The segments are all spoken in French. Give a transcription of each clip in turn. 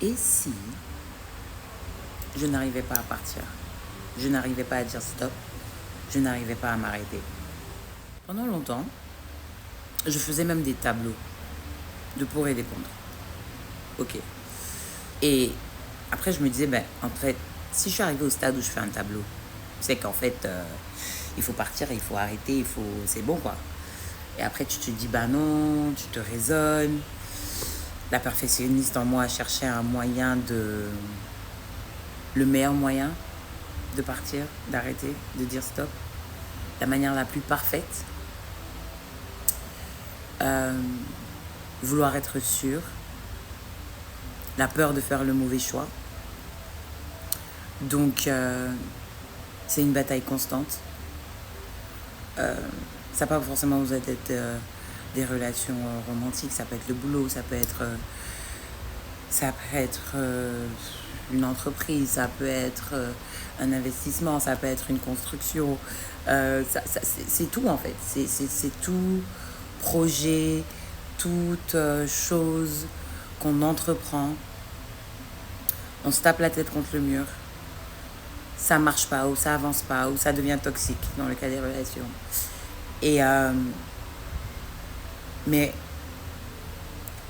Et si je n'arrivais pas à partir, je n'arrivais pas à dire stop, je n'arrivais pas à m'arrêter. Pendant longtemps, je faisais même des tableaux de pour et des contre. Ok. Et après, je me disais, en fait, si je suis arrivée au stade où je fais un tableau, c'est qu'en fait, il faut partir, il faut arrêter, c'est bon, quoi. Et après, tu te dis, non, tu te raisonnes. La perfectionniste en moi cherchait le meilleur moyen de partir, d'arrêter, de dire stop. La manière la plus parfaite. Vouloir être sûr. La peur de faire le mauvais choix. Donc, c'est une bataille constante. Ça peut pas forcément vous être des relations romantiques, ça peut être le boulot, ça peut être une entreprise, ça peut être un investissement, ça peut être une construction. C'est tout en fait. C'est tout projet, toute chose qu'on entreprend. On se tape la tête contre le mur. Ça marche pas, ou ça avance pas, ou ça devient toxique dans le cas des relations. Et mais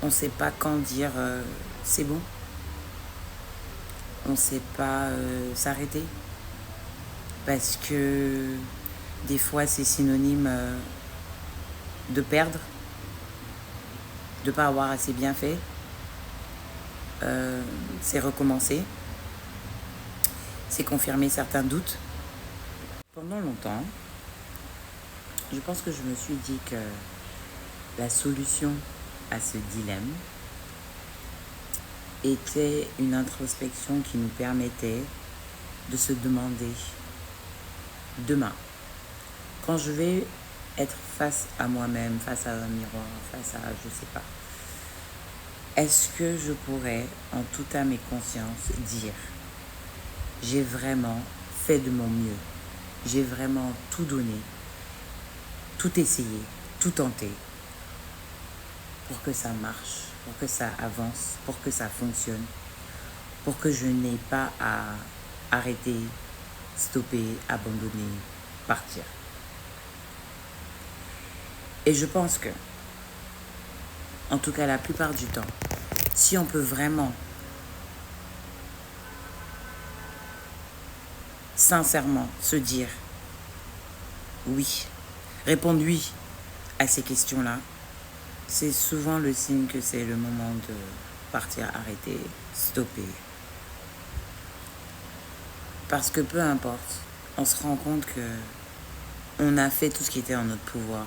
on sait pas quand dire c'est bon. On sait pas s'arrêter. Parce que des fois c'est synonyme de perdre, de pas avoir assez bien fait. C'est recommencer. C'est confirmer certains doutes. Pendant longtemps, je pense que je me suis dit que la solution à ce dilemme était une introspection qui nous permettait de se demander demain, quand je vais être face à moi-même, face à un miroir, face à je sais pas, est-ce que je pourrais en toute âme et conscience dire j'ai vraiment fait de mon mieux, j'ai vraiment tout donné, tout essayé, tout tenté pour que ça marche, pour que ça avance, pour que ça fonctionne, pour que je n'ai pas à arrêter, stopper, abandonner, partir. Et je pense que, en tout cas la plupart du temps, si on peut vraiment, sincèrement, se dire oui, répondre oui à ces questions-là, c'est souvent le signe que c'est le moment de partir, arrêter, stopper. Parce que peu importe, on se rend compte que on a fait tout ce qui était en notre pouvoir,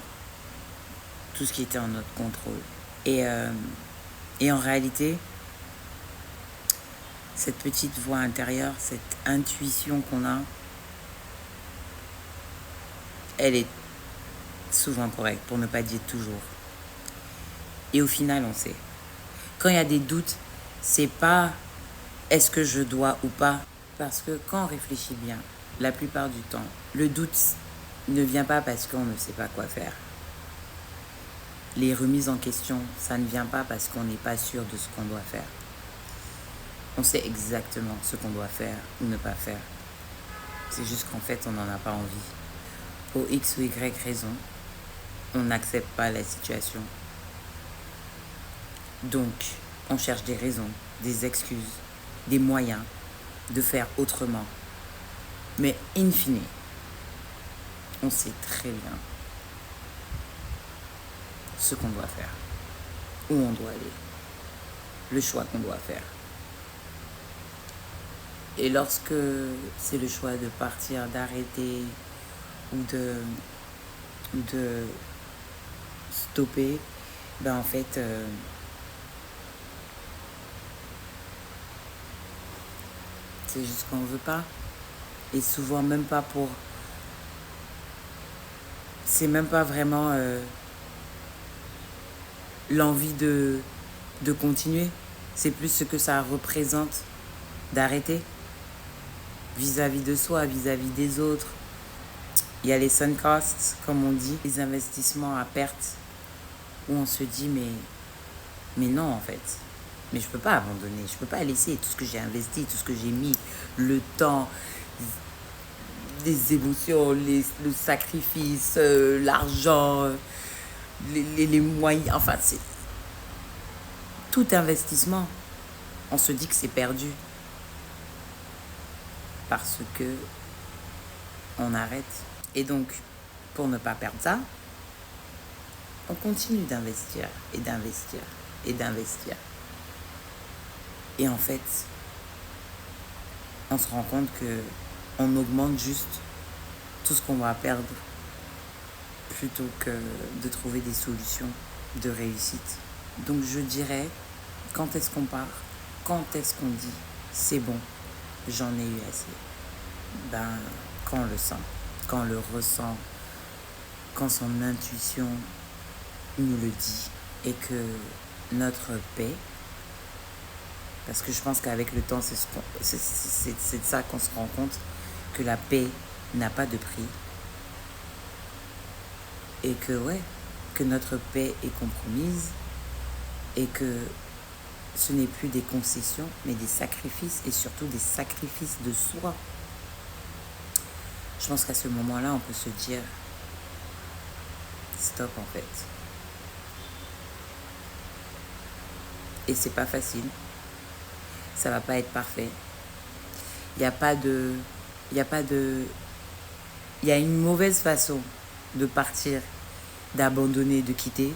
tout ce qui était en notre contrôle. Et en réalité, cette petite voix intérieure, cette intuition qu'on a, elle est souvent correcte, pour ne pas dire toujours. Et au final, on sait. Quand il y a des doutes, c'est pas est-ce que je dois ou pas. Parce que quand on réfléchit bien, la plupart du temps, le doute ne vient pas parce qu'on ne sait pas quoi faire. Les remises en question, ça ne vient pas parce qu'on n'est pas sûr de ce qu'on doit faire. On sait exactement ce qu'on doit faire ou ne pas faire. C'est juste qu'en fait, on n'en a pas envie. Pour X ou Y raison, on n'accepte pas la situation. Donc, on cherche des raisons, des excuses, des moyens de faire autrement. Mais in fine, on sait très bien ce qu'on doit faire, où on doit aller, le choix qu'on doit faire. Et lorsque c'est le choix de partir, d'arrêter ou de stopper, en fait, c'est juste qu'on ne veut pas. Et souvent même pas pour... C'est même pas vraiment l'envie de continuer. C'est plus ce que ça représente d'arrêter vis-à-vis de soi, vis-à-vis des autres. Il y a les sunk costs, comme on dit, les investissements à perte, où on se dit mais non en fait. Mais je ne peux pas abandonner, je ne peux pas laisser tout ce que j'ai investi, tout ce que j'ai mis, le temps, les émotions, le sacrifice, l'argent, les moyens, enfin, c'est tout investissement. On se dit que c'est perdu parce que on arrête. Et donc, pour ne pas perdre ça, on continue d'investir et d'investir et d'investir. Et en fait, on se rend compte que on augmente juste tout ce qu'on va perdre plutôt que de trouver des solutions de réussite. Donc je dirais, quand est-ce qu'on part? Quand est-ce qu'on dit c'est bon, j'en ai eu assez? Ben, quand on le sent, quand on le ressent, quand son intuition nous le dit et que notre paix, parce que je pense qu'avec le temps, c'est de ça qu'on se rend compte, que la paix n'a pas de prix et que ouais, que notre paix est compromise et que ce n'est plus des concessions, mais des sacrifices et surtout des sacrifices de soi. Je pense qu'à ce moment-là, on peut se dire stop en fait. Et c'est pas facile. Ça va pas être parfait. Il y a une mauvaise façon de partir, d'abandonner, de quitter,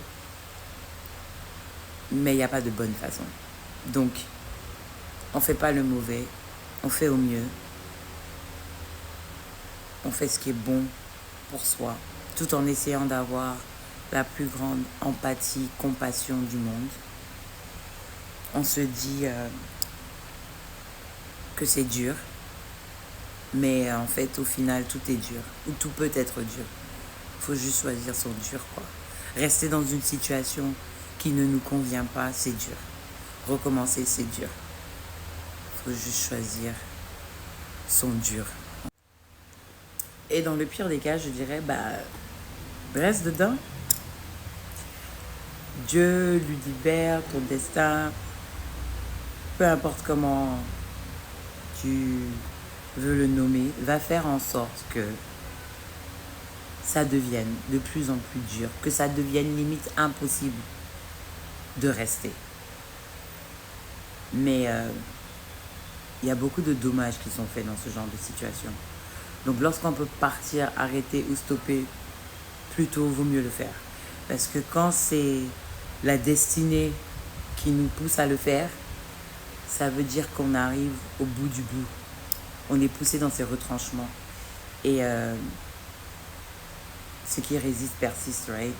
mais il n'y a pas de bonne façon. Donc, on fait pas le mauvais, on fait au mieux, on fait ce qui est bon pour soi, tout en essayant d'avoir la plus grande empathie, compassion du monde. On se dit que c'est dur, mais en fait, au final, tout est dur, ou tout peut être dur. Il faut juste choisir son dur, quoi. Rester dans une situation qui ne nous convient pas, c'est dur. Recommencer, c'est dur. Il faut juste choisir son dur. Et dans le pire des cas, je dirais, reste dedans. Dieu lui libère ton destin. Peu importe comment tu veux le nommer, va faire en sorte que ça devienne de plus en plus dur, que ça devienne limite impossible de rester. Mais il y a beaucoup de dommages qui sont faits dans ce genre de situation. Donc lorsqu'on peut partir, arrêter ou stopper, plutôt vaut mieux le faire. Parce que quand c'est la destinée qui nous pousse à le faire, ça veut dire qu'on arrive au bout du bout. On est poussé dans ses retranchements. Et ce qui résiste persiste, right?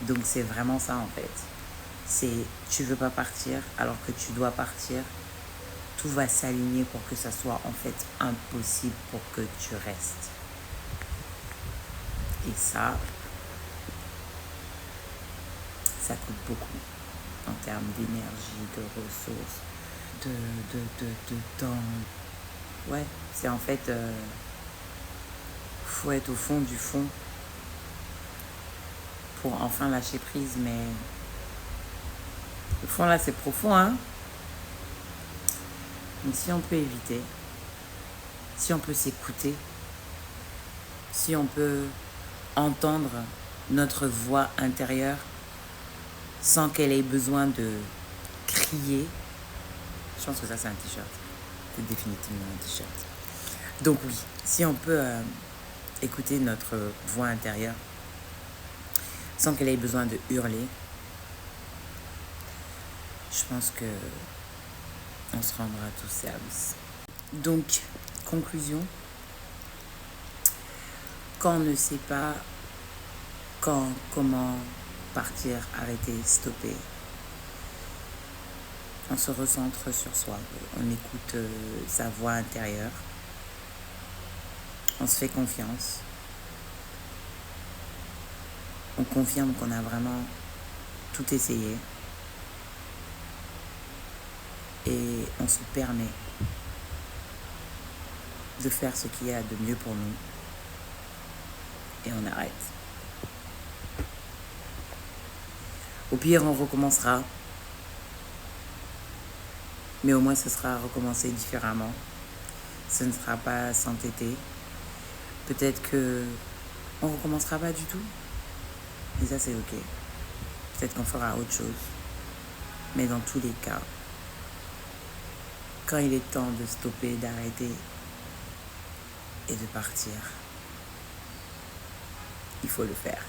Donc c'est vraiment ça en fait. C'est tu veux pas partir alors que tu dois partir. Tout va s'aligner pour que ça soit en fait impossible pour que tu restes. Et ça coûte beaucoup en termes d'énergie, de ressources, de temps. Ouais, c'est en fait, faut être au fond du fond pour enfin lâcher prise, mais le fond là c'est profond, hein. Donc si on peut éviter, si on peut s'écouter, si on peut entendre notre voix intérieure sans qu'elle ait besoin de crier, je pense que ça c'est un t-shirt. C'est définitivement un t-shirt. Donc oui, si on peut écouter notre voix intérieure sans qu'elle ait besoin de hurler, je pense que on se rendra tous service. Donc, conclusion. Quand on ne sait pas quand, comment partir, arrêter, stopper, on se recentre sur soi. On écoute sa voix intérieure. On se fait confiance. On confirme qu'on a vraiment tout essayé. Et on se permet de faire ce qu'il y a de mieux pour nous. Et on arrête. Au pire, on recommencera. Mais au moins, ce sera recommencer différemment. Ce ne sera pas s'entêter. Peut-être que on ne recommencera pas du tout. Et ça, c'est ok. Peut-être qu'on fera autre chose. Mais dans tous les cas, quand il est temps de stopper, d'arrêter et de partir, il faut le faire.